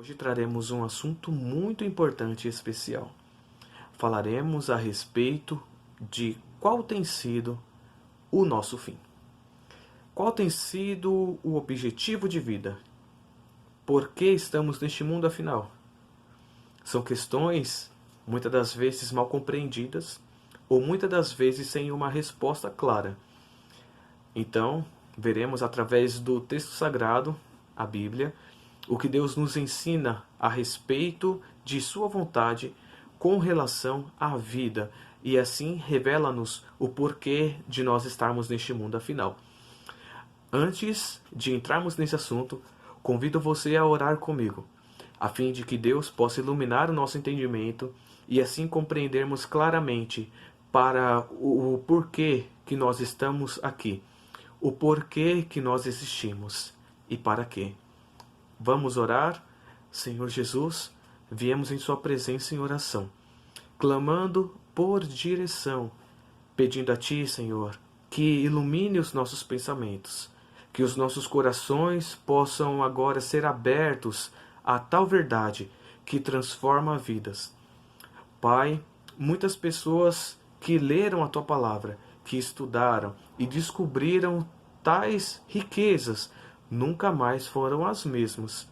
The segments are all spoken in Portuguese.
Hoje traremos um assunto muito importante e especial. Falaremos a respeito de qual tem sido o nosso fim. Qual tem sido o objetivo de vida? Por que estamos neste mundo afinal? São questões, muitas das vezes mal compreendidas, ou muitas das vezes sem uma resposta clara. Então, veremos através do texto sagrado, a Bíblia, o que Deus nos ensina a respeito de sua vontade com relação à vida, e assim revela-nos o porquê de nós estarmos neste mundo afinal. Antes de entrarmos nesse assunto, convido você a orar comigo, a fim de que Deus possa iluminar o nosso entendimento e assim compreendermos claramente para o porquê que nós estamos aqui, o porquê que nós existimos e para quê. Vamos orar? Senhor Jesus, viemos em sua presença em oração, clamando por direção, pedindo a Ti, Senhor, que ilumine os nossos pensamentos, que os nossos corações possam agora ser abertos a tal verdade que transforma vidas. Pai, muitas pessoas que leram a Tua palavra, que estudaram e descobriram tais riquezas, nunca mais foram as mesmas.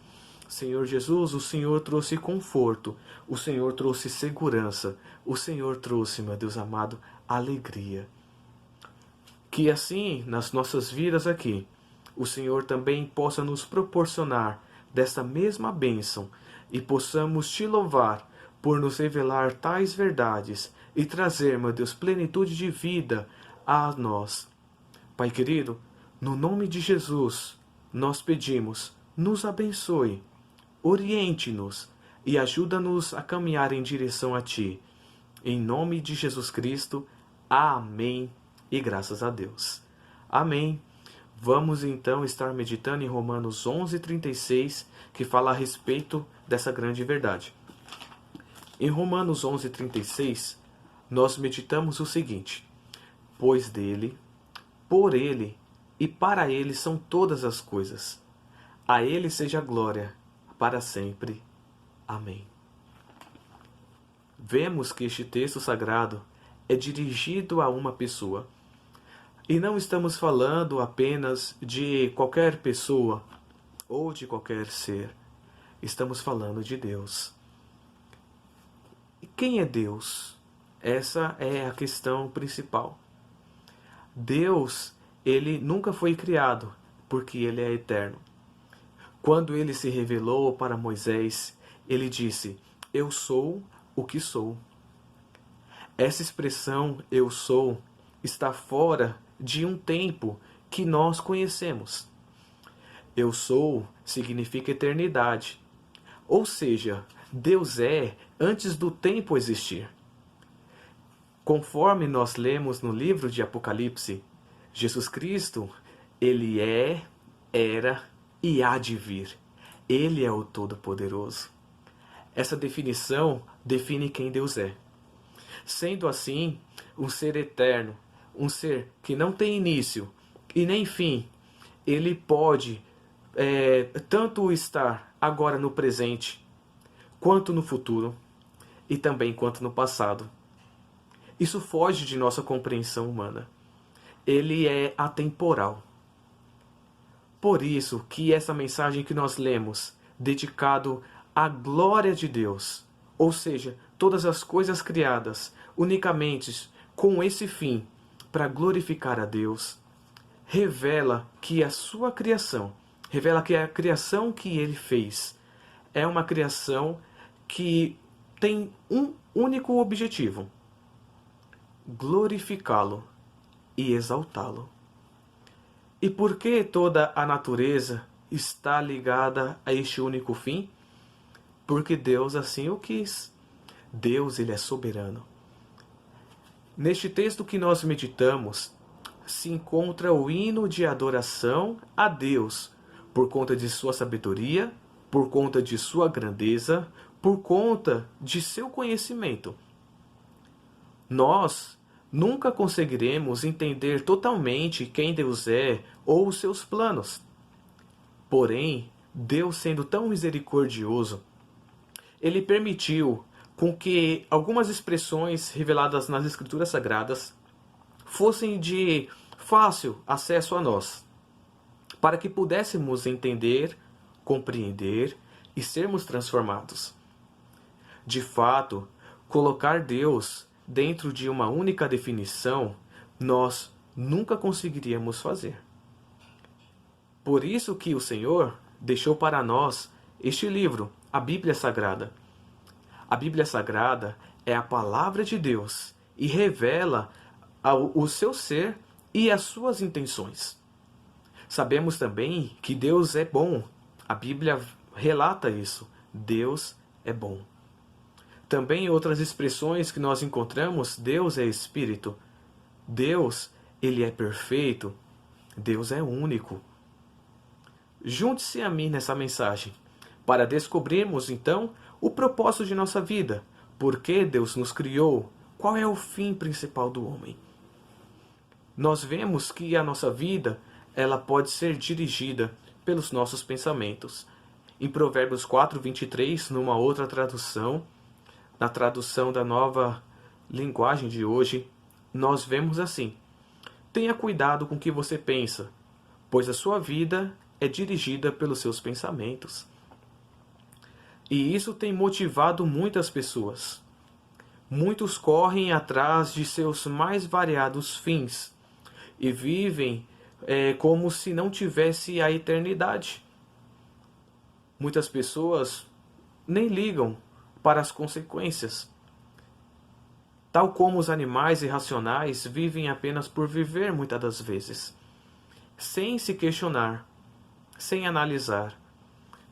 Senhor Jesus, o Senhor trouxe conforto, o Senhor trouxe segurança, o Senhor trouxe, meu Deus amado, alegria. Que assim, nas nossas vidas aqui, o Senhor também possa nos proporcionar desta mesma bênção e possamos Te louvar por nos revelar tais verdades e trazer, meu Deus, plenitude de vida a nós. Pai querido, no nome de Jesus, nós pedimos, nos abençoe, oriente-nos e ajuda-nos a caminhar em direção a Ti. Em nome de Jesus Cristo, amém e graças a Deus. Amém. Vamos então estar meditando em Romanos 11:36, que fala a respeito dessa grande verdade. Em Romanos 11:36, nós meditamos o seguinte: pois dele, por ele e para ele são todas as coisas. A ele seja a glória para sempre. Amém. Vemos que este texto sagrado é dirigido a uma pessoa. E não estamos falando apenas de qualquer pessoa ou de qualquer ser. Estamos falando de Deus. E quem é Deus? Essa é a questão principal. Deus, ele nunca foi criado, porque ele é eterno. Quando ele se revelou para Moisés, ele disse: eu sou o que sou. Essa expressão eu sou está fora de um tempo que nós conhecemos. Eu sou significa eternidade. Ou seja, Deus é antes do tempo existir. Conforme nós lemos no livro de Apocalipse, Jesus Cristo, ele é, era e há de vir. Ele é o Todo-Poderoso. Essa definição define quem Deus é. Sendo assim, um ser eterno, um ser que não tem início e nem fim, ele pode tanto estar agora no presente, quanto no futuro, e também quanto no passado. Isso foge de nossa compreensão humana. Ele é atemporal. Por isso que essa mensagem que nós lemos, dedicado à glória de Deus, ou seja, todas as coisas criadas unicamente com esse fim, para glorificar a Deus, revela que a sua criação, revela que a criação que ele fez é uma criação que tem um único objetivo: glorificá-lo e exaltá-lo. E por que toda a natureza está ligada a este único fim? Porque Deus assim o quis. Deus, ele é soberano. Neste texto que nós meditamos, se encontra o hino de adoração a Deus, por conta de sua sabedoria, por conta de sua grandeza, por conta de seu conhecimento. Nós nunca conseguiremos entender totalmente quem Deus é ou os seus planos. Porém, Deus, sendo tão misericordioso, ele permitiu com que algumas expressões reveladas nas Escrituras Sagradas fossem de fácil acesso a nós, para que pudéssemos entender, compreender e sermos transformados. De fato, colocar Deus dentro de uma única definição, nós nunca conseguiríamos fazer. Por isso que o Senhor deixou para nós este livro, a Bíblia Sagrada. A Bíblia Sagrada é a palavra de Deus e revela o seu ser e as suas intenções. Sabemos também que Deus é bom. A Bíblia relata isso. Deus é bom. Também outras expressões que nós encontramos, Deus é Espírito. Deus, ele é perfeito. Deus é único. Junte-se a mim nessa mensagem, para descobrirmos, então, o propósito de nossa vida. Por que Deus nos criou? Qual é o fim principal do homem? Nós vemos que a nossa vida, ela pode ser dirigida pelos nossos pensamentos. Em Provérbios 4:23, numa outra tradução, na tradução da Nova Linguagem de hoje, nós vemos assim: tenha cuidado com o que você pensa, pois a sua vida é dirigida pelos seus pensamentos. E isso tem motivado muitas pessoas. Muitos correm atrás de seus mais variados fins e vivem como se não tivesse a eternidade. Muitas pessoas nem ligam para as consequências. Tal como os animais irracionais vivem apenas por viver muitas das vezes, sem se questionar, sem analisar,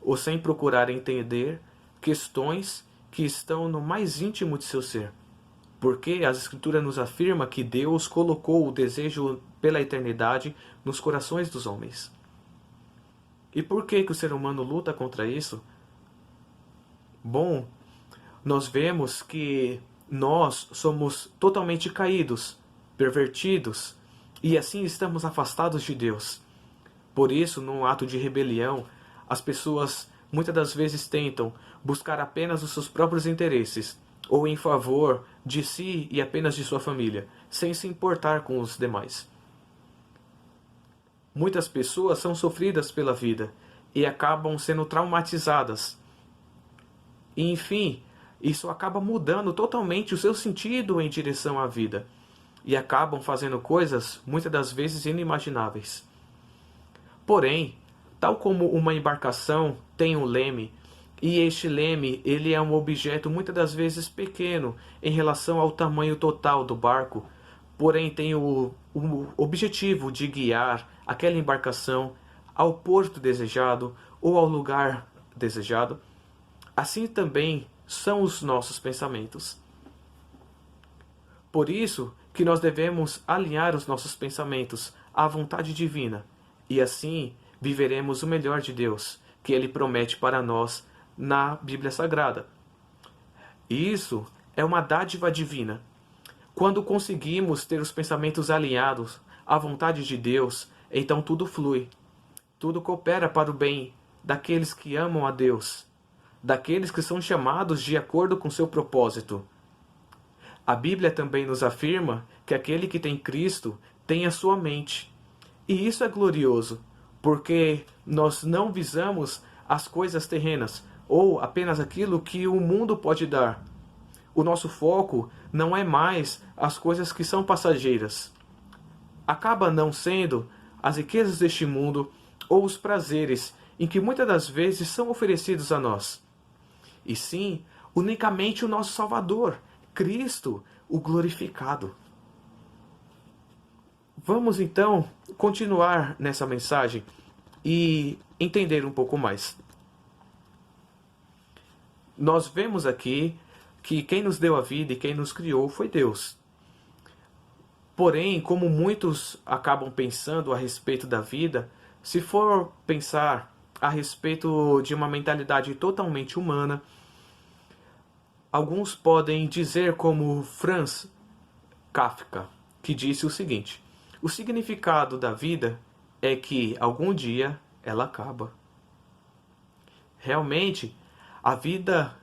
ou sem procurar entender questões que estão no mais íntimo de seu ser. Porque as Escrituras nos afirma que Deus colocou o desejo pela eternidade nos corações dos homens. E por que o ser humano luta contra isso? Bom, nós vemos que nós somos totalmente caídos, pervertidos, e assim estamos afastados de Deus. Por isso, num ato de rebelião, as pessoas muitas das vezes tentam buscar apenas os seus próprios interesses, ou em favor de si e apenas de sua família, sem se importar com os demais. Muitas pessoas são sofridas pela vida e acabam sendo traumatizadas. E, enfim, isso acaba mudando totalmente o seu sentido em direção à vida, e acabam fazendo coisas muitas das vezes inimagináveis. Porém, tal como uma embarcação tem um leme, e este leme ele é um objeto muitas das vezes pequeno em relação ao tamanho total do barco, porém tem o objetivo de guiar aquela embarcação ao porto desejado ou ao lugar desejado, assim também são os nossos pensamentos. Por isso que nós devemos alinhar os nossos pensamentos à vontade divina, e assim viveremos o melhor de Deus, que Ele promete para nós na Bíblia Sagrada. E isso é uma dádiva divina. Quando conseguimos ter os pensamentos alinhados à vontade de Deus, então tudo flui. Tudo coopera para o bem daqueles que amam a Deus, daqueles que são chamados de acordo com seu propósito. A Bíblia também nos afirma que aquele que tem Cristo tem a sua mente. E isso é glorioso, porque nós não visamos as coisas terrenas, ou apenas aquilo que o mundo pode dar. O nosso foco não é mais as coisas que são passageiras. Acaba não sendo as riquezas deste mundo ou os prazeres em que muitas das vezes são oferecidos a nós. E sim, unicamente o nosso Salvador, Cristo, o glorificado. Vamos então continuar nessa mensagem e entender um pouco mais. Nós vemos aqui que quem nos deu a vida e quem nos criou foi Deus. Porém, como muitos acabam pensando a respeito da vida, se for pensar a respeito de uma mentalidade totalmente humana, alguns podem dizer como Franz Kafka, que disse o seguinte: o significado da vida é que algum dia ela acaba. Realmente, a vida,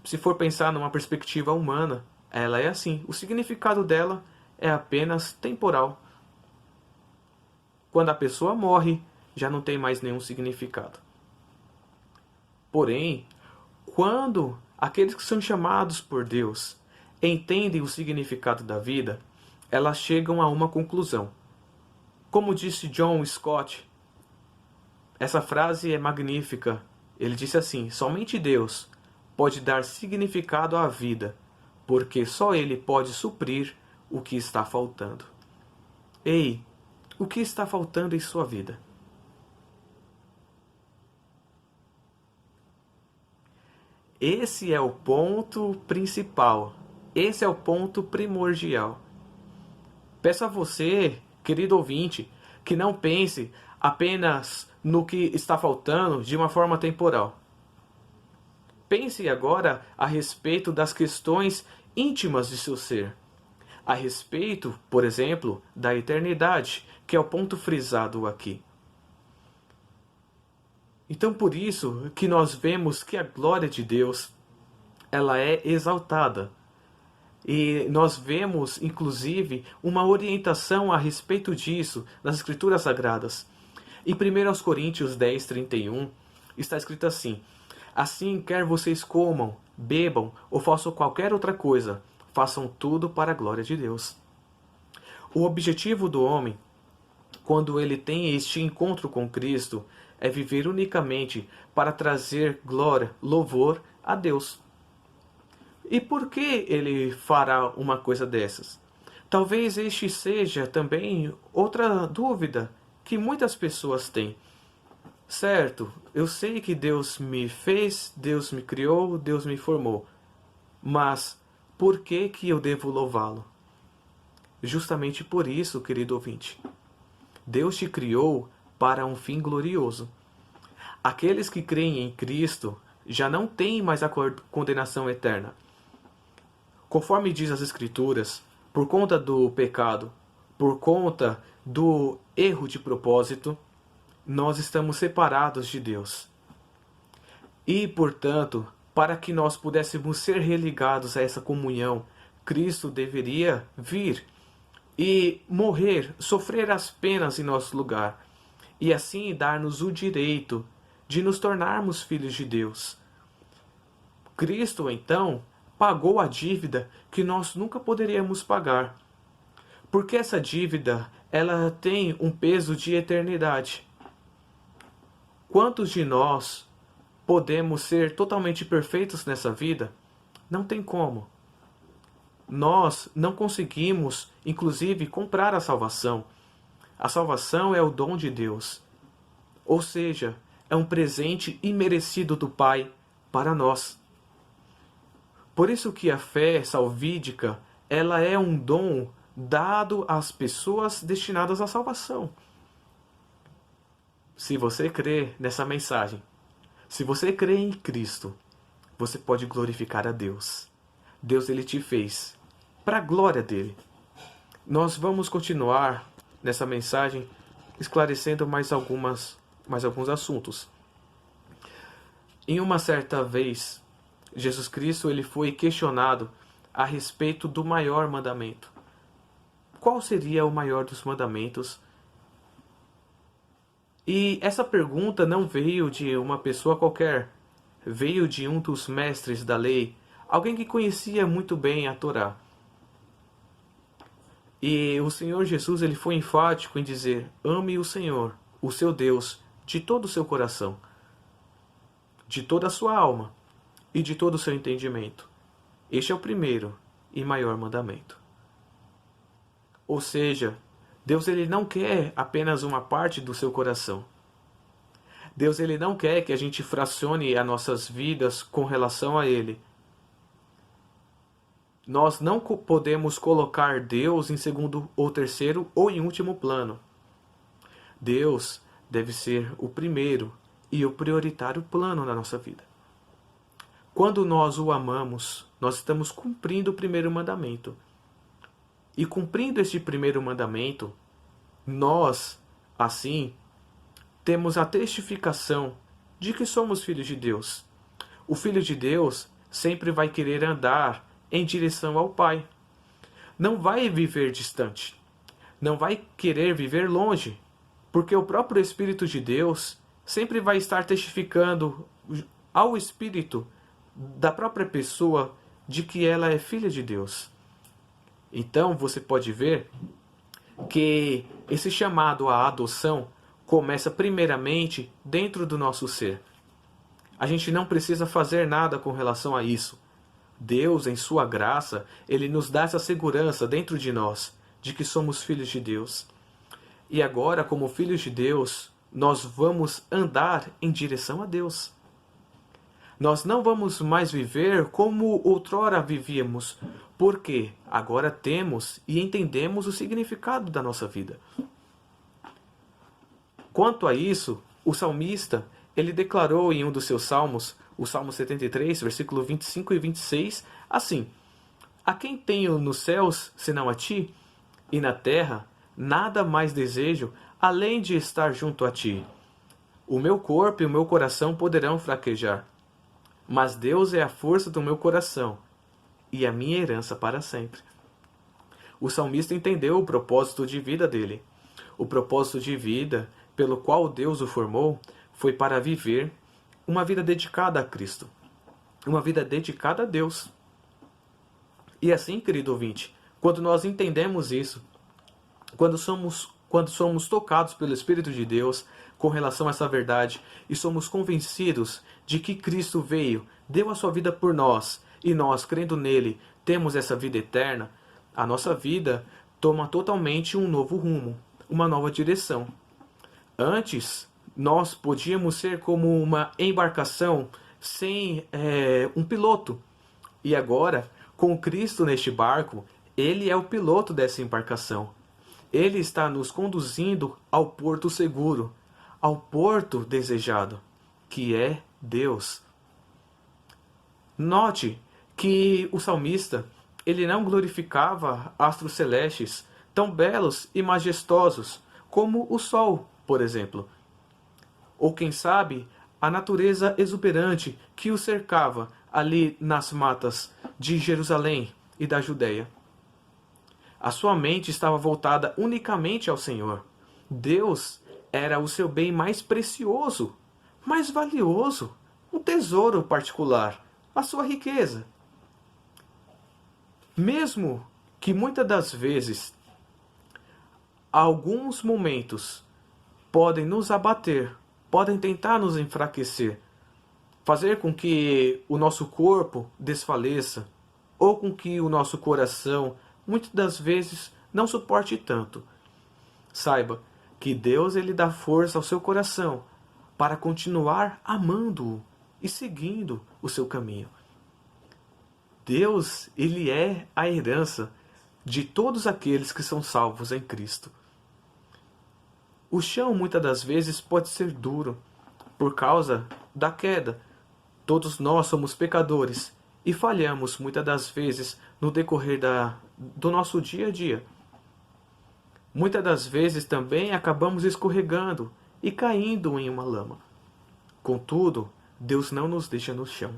se for pensar numa perspectiva humana, ela é assim. O significado dela é apenas temporal. Quando a pessoa morre, já não tem mais nenhum significado. Porém, quando aqueles que são chamados por Deus entendem o significado da vida, elas chegam a uma conclusão. Como disse John Scott, essa frase é magnífica. Ele disse assim: somente Deus pode dar significado à vida, porque só Ele pode suprir o que está faltando. Ei, o que está faltando em sua vida? Esse é o ponto principal. Esse é o ponto primordial. Peço a você, querido ouvinte, que não pense apenas no que está faltando de uma forma temporal. Pense agora a respeito das questões íntimas de seu ser. A respeito, por exemplo, da eternidade, que é o ponto frisado aqui. Então, por isso que nós vemos que a glória de Deus, ela é exaltada. E nós vemos, inclusive, uma orientação a respeito disso nas Escrituras Sagradas. Em 1 Coríntios 10, 31, está escrito assim: assim, quer vocês comam, bebam ou façam qualquer outra coisa, façam tudo para a glória de Deus. O objetivo do homem, quando ele tem este encontro com Cristo, é viver unicamente para trazer glória, louvor a Deus. E por que ele fará uma coisa dessas? Talvez este seja também outra dúvida que muitas pessoas têm. Certo, eu sei que Deus me fez, Deus me criou, Deus me formou. Mas por que eu devo louvá-lo? Justamente por isso, querido ouvinte. Deus te criou para um fim glorioso. Aqueles que creem em Cristo já não têm mais a condenação eterna. Conforme diz as Escrituras, por conta do pecado, por conta do erro de propósito, nós estamos separados de Deus. E, portanto, para que nós pudéssemos ser religados a essa comunhão, Cristo deveria vir e morrer, sofrer as penas em nosso lugar, e assim dar-nos o direito de nos tornarmos filhos de Deus. Cristo, então, pagou a dívida que nós nunca poderíamos pagar. Porque essa dívida, ela tem um peso de eternidade. Quantos de nós podemos ser totalmente perfeitos nessa vida? Não tem como. Nós não conseguimos, inclusive, comprar a salvação. A salvação é o dom de Deus. Ou seja, é um presente imerecido do Pai para nós. Por isso que a fé salvídica, ela é um dom dado às pessoas destinadas à salvação. Se você crê nessa mensagem, se você crê em Cristo, você pode glorificar a Deus. Deus, ele te fez para a glória dele. Nós vamos continuar nessa mensagem esclarecendo mais alguns assuntos. Em uma certa vez, Jesus Cristo ele foi questionado a respeito do maior mandamento. Qual seria o maior dos mandamentos? E essa pergunta não veio de uma pessoa qualquer, veio de um dos mestres da lei, alguém que conhecia muito bem a Torá. E o Senhor Jesus ele foi enfático em dizer: ame o Senhor, o seu Deus, de todo o seu coração, de toda a sua alma e de todo o seu entendimento. Este é o primeiro e maior mandamento. Ou seja, Deus ele não quer apenas uma parte do seu coração. Deus ele não quer que a gente fracione as nossas vidas com relação a ele. Nós não podemos colocar Deus em segundo ou terceiro ou em último plano. Deus deve ser o primeiro e o prioritário plano na nossa vida. Quando nós o amamos, nós estamos cumprindo o primeiro mandamento. E cumprindo este primeiro mandamento, nós, assim, temos a testificação de que somos filhos de Deus. O filho de Deus sempre vai querer andar em direção ao Pai. Não vai viver distante. Não vai querer viver longe, porque o próprio Espírito de Deus sempre vai estar testificando ao Espírito da própria pessoa de que ela é filha de Deus. Então você pode ver que esse chamado à adoção começa primeiramente dentro do nosso ser. A gente não precisa fazer nada com relação a isso. Deus, em sua graça, Ele nos dá essa segurança dentro de nós, de que somos filhos de Deus. E agora, como filhos de Deus, nós vamos andar em direção a Deus. Nós não vamos mais viver como outrora vivíamos, porque agora temos e entendemos o significado da nossa vida. Quanto a isso, o salmista, ele declarou em um dos seus salmos, o Salmo 73, versículo 25 e 26, assim: A quem tenho nos céus, senão a ti? E na terra, nada mais desejo, além de estar junto a ti. O meu corpo e o meu coração poderão fraquejar, mas Deus é a força do meu coração e a minha herança para sempre. O salmista entendeu o propósito de vida dele. O propósito de vida pelo qual Deus o formou foi para viver uma vida dedicada a Cristo, uma vida dedicada a Deus. E assim, querido ouvinte, quando nós entendemos isso, quando somos tocados pelo Espírito de Deus com relação a essa verdade e somos convencidos de que Cristo veio, deu a sua vida por nós e nós, crendo nele, temos essa vida eterna, a nossa vida toma totalmente um novo rumo, uma nova direção. Antes, nós podíamos ser como uma embarcação sem um piloto. E agora, com Cristo neste barco, Ele é o piloto dessa embarcação. Ele está nos conduzindo ao porto seguro, ao porto desejado, que é Deus. Note que o salmista, ele não glorificava astros celestes tão belos e majestosos como o sol, por exemplo. Ou quem sabe, a natureza exuberante que o cercava ali nas matas de Jerusalém e da Judéia. A sua mente estava voltada unicamente ao Senhor. Deus era o seu bem mais precioso, mais valioso, um tesouro particular, a sua riqueza. Mesmo que muitas das vezes, alguns momentos podem nos abater, podem tentar nos enfraquecer, fazer com que o nosso corpo desfaleça, ou com que o nosso coração, muitas das vezes, não suporte tanto. Saiba que Deus ele dá força ao seu coração para continuar amando-o e seguindo o seu caminho. Deus, ele é a herança de todos aqueles que são salvos em Cristo. O chão, muitas das vezes, pode ser duro por causa da queda. Todos nós somos pecadores e falhamos, muitas das vezes, no decorrer do nosso dia a dia. Muitas das vezes também acabamos escorregando e caindo em uma lama. Contudo, Deus não nos deixa no chão.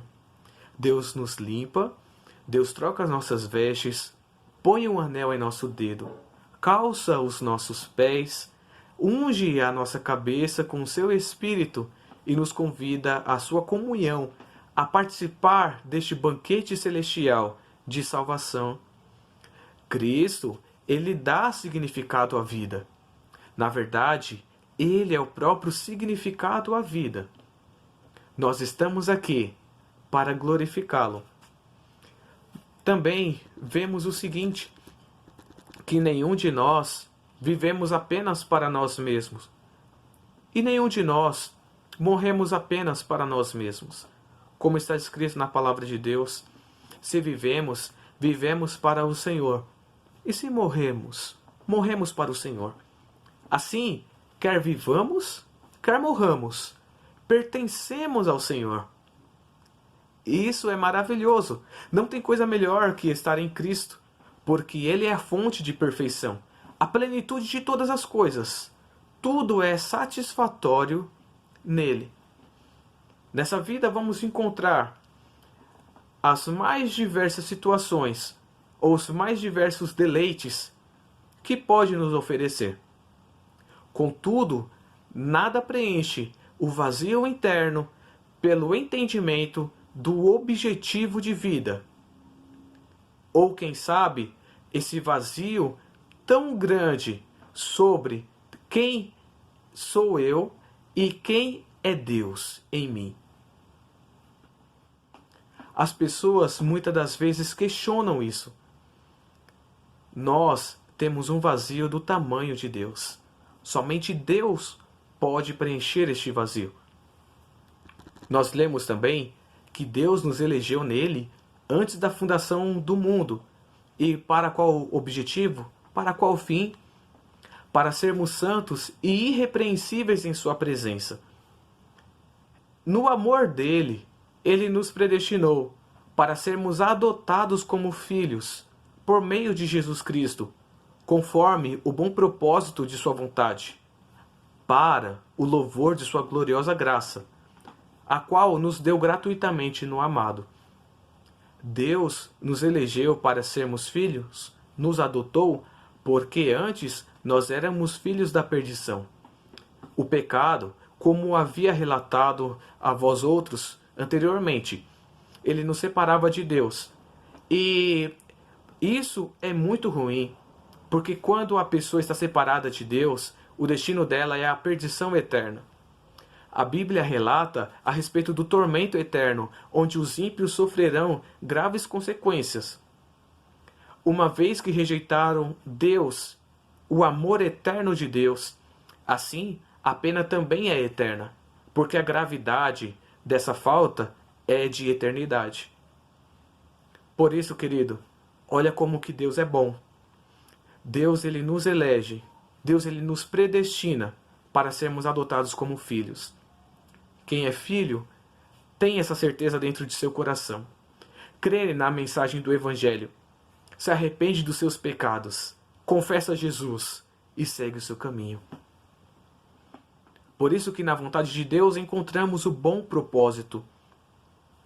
Deus nos limpa, Deus troca as nossas vestes, põe um anel em nosso dedo, calça os nossos pés, unge a nossa cabeça com o seu Espírito e nos convida à sua comunhão, a participar deste banquete celestial de salvação. Cristo, ele dá significado à vida. Na verdade, ele é o próprio significado à vida. Nós estamos aqui para glorificá-lo. Também vemos o seguinte, que nenhum de nós vivemos apenas para nós mesmos. E nenhum de nós morremos apenas para nós mesmos. Como está escrito na palavra de Deus, se vivemos, vivemos para o Senhor. E se morremos, morremos para o Senhor. Assim, quer vivamos, quer morramos, pertencemos ao Senhor. Isso é maravilhoso. Não tem coisa melhor que estar em Cristo, porque Ele é a fonte de perfeição, a plenitude de todas as coisas. Tudo é satisfatório nele. Nessa vida vamos encontrar as mais diversas situações ou os mais diversos deleites que pode nos oferecer. Contudo, nada preenche o vazio interno pelo entendimento do objetivo de vida. Ou quem sabe, esse vazio tão grande sobre quem sou eu e quem é Deus em mim. As pessoas muitas das vezes questionam isso. Nós temos um vazio do tamanho de Deus. Somente Deus pode preencher este vazio. Nós lemos também que Deus nos elegeu nele antes da fundação do mundo. E para qual objetivo? Para qual fim? Para sermos santos e irrepreensíveis em sua presença. No amor dele, ele nos predestinou para sermos adotados como filhos por meio de Jesus Cristo, conforme o bom propósito de sua vontade, para o louvor de sua gloriosa graça, a qual nos deu gratuitamente no amado. Deus nos elegeu para sermos filhos, nos adotou, porque antes nós éramos filhos da perdição. O pecado, como havia relatado a vós outros anteriormente, ele nos separava de Deus. E isso é muito ruim, porque quando a pessoa está separada de Deus, o destino dela é a perdição eterna. A Bíblia relata a respeito do tormento eterno, onde os ímpios sofrerão graves consequências. Uma vez que rejeitaram Deus, o amor eterno de Deus, assim a pena também é eterna, porque a gravidade dessa falta é de eternidade. Por isso, querido, olha como que Deus é bom. Deus, ele nos elege, Deus, ele nos predestina para sermos adotados como filhos. Quem é filho tem essa certeza dentro de seu coração. Crê na mensagem do Evangelho, se arrepende dos seus pecados, confessa Jesus e segue o seu caminho. Por isso que na vontade de Deus encontramos o bom propósito.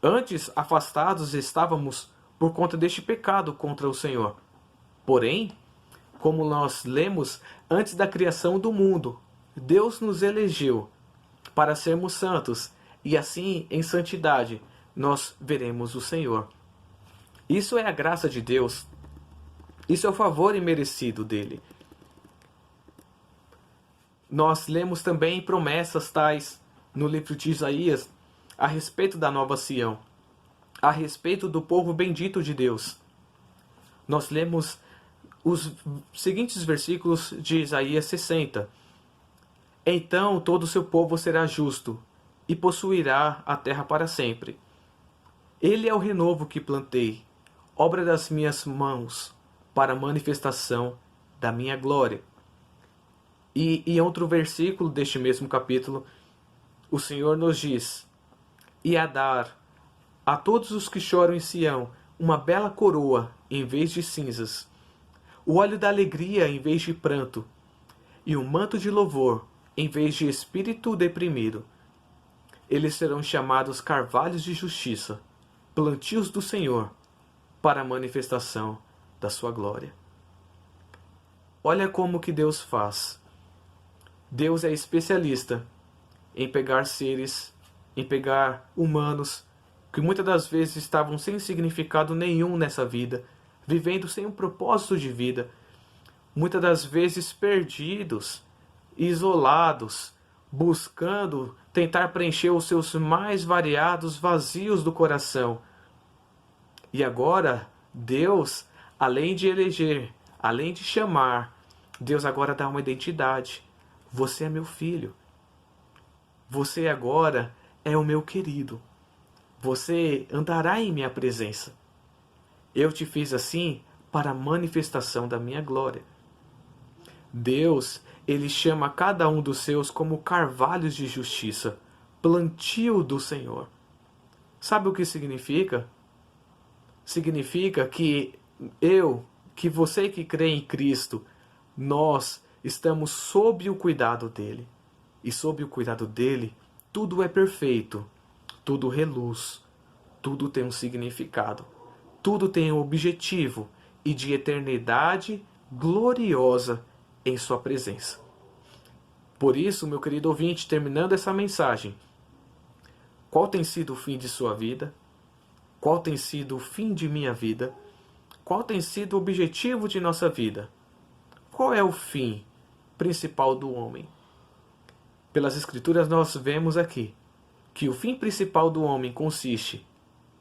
Antes afastados estávamos por conta deste pecado contra o Senhor. Porém, como nós lemos, antes da criação do mundo, Deus nos elegeu para sermos santos, e assim, em santidade, nós veremos o Senhor. Isso é a graça de Deus. Isso é o favor imerecido dele. Nós lemos também promessas tais no livro de Isaías a respeito da nova Sião, a respeito do povo bendito de Deus. Nós lemos os seguintes versículos de Isaías 60. Então todo o seu povo será justo e possuirá a terra para sempre. Ele é o renovo que plantei, obra das minhas mãos, para a manifestação da minha glória. E em outro versículo deste mesmo capítulo, o Senhor nos diz: e a dar a todos os que choram em Sião uma bela coroa em vez de cinzas, o óleo da alegria em vez de pranto, e um manto de louvor em vez de espírito deprimido. Eles serão chamados carvalhos de justiça, plantios do Senhor, para a manifestação da sua glória. Olha como que Deus faz. Deus é especialista em pegar seres, em pegar humanos, que muitas das vezes estavam sem significado nenhum nessa vida, vivendo sem um propósito de vida, muitas das vezes perdidos, isolados, buscando tentar preencher os seus mais variados vazios do coração. E agora, Deus, além de eleger, além de chamar, Deus agora dá uma identidade. Você é meu filho. Você agora é o meu querido. Você andará em minha presença. Eu te fiz assim para a manifestação da minha glória. Deus, ele chama cada um dos seus como carvalhos de justiça, plantio do Senhor. Sabe o que significa? Significa que que você que crê em Cristo, nós estamos sob o cuidado dele. E sob o cuidado dele, tudo é perfeito, tudo reluz, tudo tem um significado, tudo tem um objetivo e de eternidade gloriosa em sua presença. Por isso, meu querido ouvinte, terminando essa mensagem, qual tem sido o fim de sua vida? Qual tem sido o fim de minha vida? Qual tem sido o objetivo de nossa vida? Qual é o fim principal do homem? Pelas Escrituras nós vemos aqui que o fim principal do homem consiste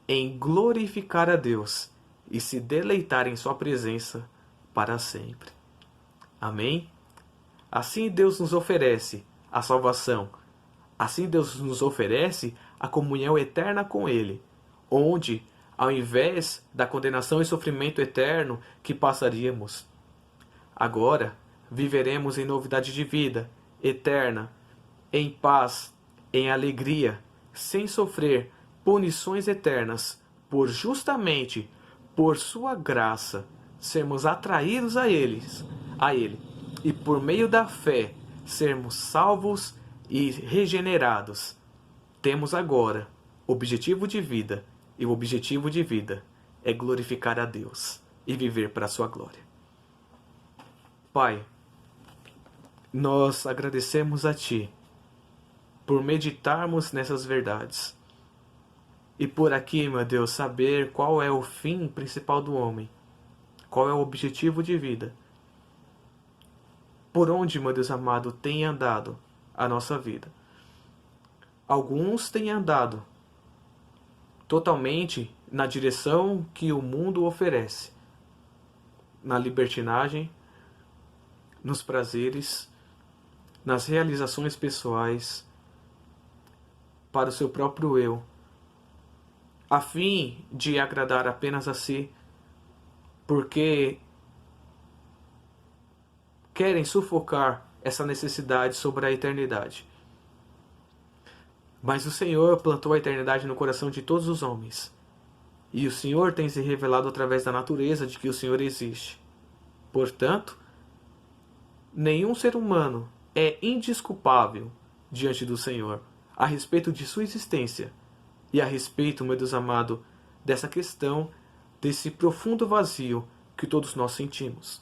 em glorificar a Deus e se deleitar em sua presença para sempre. Amém? Assim Deus nos oferece a salvação. Assim Deus nos oferece a comunhão eterna com Ele, onde, ao invés da condenação e sofrimento eterno que passaríamos, agora viveremos em novidade de vida eterna, em paz, em alegria, sem sofrer punições eternas, por justamente por sua graça sermos atraídos a Ele, e por meio da fé sermos salvos e regenerados. Temos agora objetivo de vida, e o objetivo de vida é glorificar a Deus e viver para a sua glória. Pai, nós agradecemos a Ti por meditarmos nessas verdades e por aqui, meu Deus, saber qual é o fim principal do homem, qual é o objetivo de vida, por onde, meu Deus amado, tem andado a nossa vida. Alguns têm andado totalmente na direção que o mundo oferece, na libertinagem, nos prazeres, nas realizações pessoais, para o seu próprio eu, a fim de agradar apenas a si, porque querem sufocar essa necessidade sobre a eternidade. Mas o Senhor plantou a eternidade no coração de todos os homens. E o Senhor tem se revelado através da natureza de que o Senhor existe. Portanto, nenhum ser humano é indesculpável diante do Senhor a respeito de sua existência e a respeito, meu Deus amado, dessa questão, desse profundo vazio que todos nós sentimos.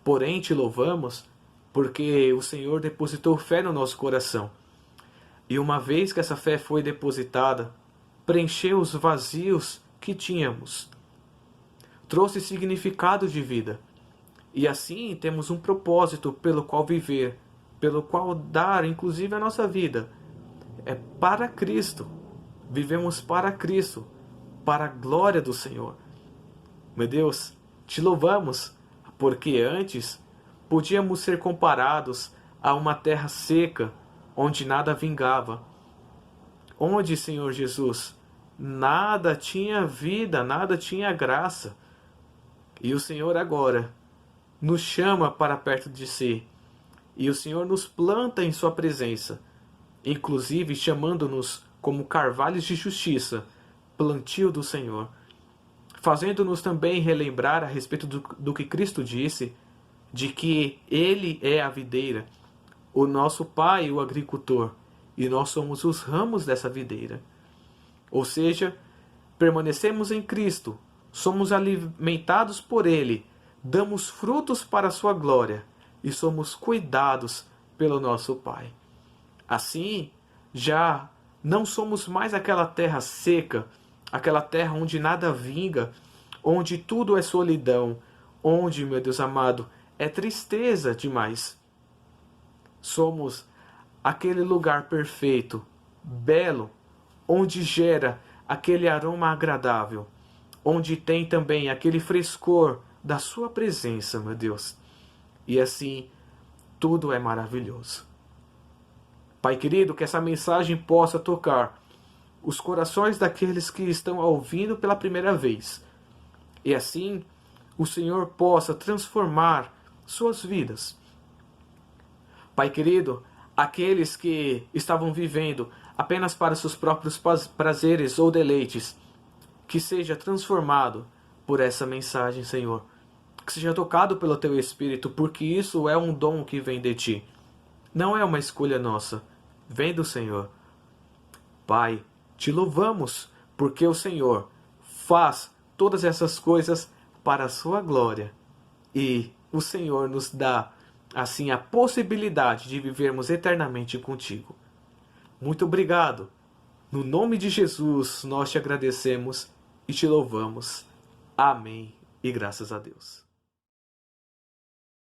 Porém, te louvamos porque o Senhor depositou fé no nosso coração. E uma vez que essa fé foi depositada, preencheu os vazios que tínhamos. Trouxe significado de vida. E assim temos um propósito pelo qual viver, pelo qual dar, inclusive, a nossa vida. É para Cristo. Vivemos para Cristo, para a glória do Senhor. Meu Deus, te louvamos, porque antes podíamos ser comparados a uma terra seca, onde nada vingava. Onde, Senhor Jesus, nada tinha vida, nada tinha graça. E o Senhor agora nos chama para perto de si. E o Senhor nos planta em sua presença, inclusive chamando-nos como carvalhos de justiça, plantio do Senhor, fazendo-nos também relembrar a respeito do que Cristo disse, de que Ele é a videira, o nosso Pai o agricultor, e nós somos os ramos dessa videira. Ou seja, permanecemos em Cristo, somos alimentados por Ele, damos frutos para a sua glória e somos cuidados pelo nosso Pai. Assim, já não somos mais aquela terra seca, aquela terra onde nada vinga, onde tudo é solidão, onde, meu Deus amado, é tristeza demais. Somos aquele lugar perfeito, belo, onde gera aquele aroma agradável, onde tem também aquele frescor da sua presença, meu Deus. E assim, tudo é maravilhoso. Pai querido, que essa mensagem possa tocar os corações daqueles que estão ouvindo pela primeira vez. E assim, o Senhor possa transformar suas vidas. Pai querido, aqueles que estavam vivendo apenas para seus próprios prazeres ou deleites, que seja transformado por essa mensagem, Senhor. Que seja tocado pelo Teu Espírito, porque isso é um dom que vem de Ti. Não é uma escolha nossa, vem do Senhor. Pai, Te louvamos porque o Senhor faz todas essas coisas para a sua glória. E o Senhor nos dá, assim, a possibilidade de vivermos eternamente contigo. Muito obrigado. No nome de Jesus, nós te agradecemos e te louvamos. Amém. E graças a Deus.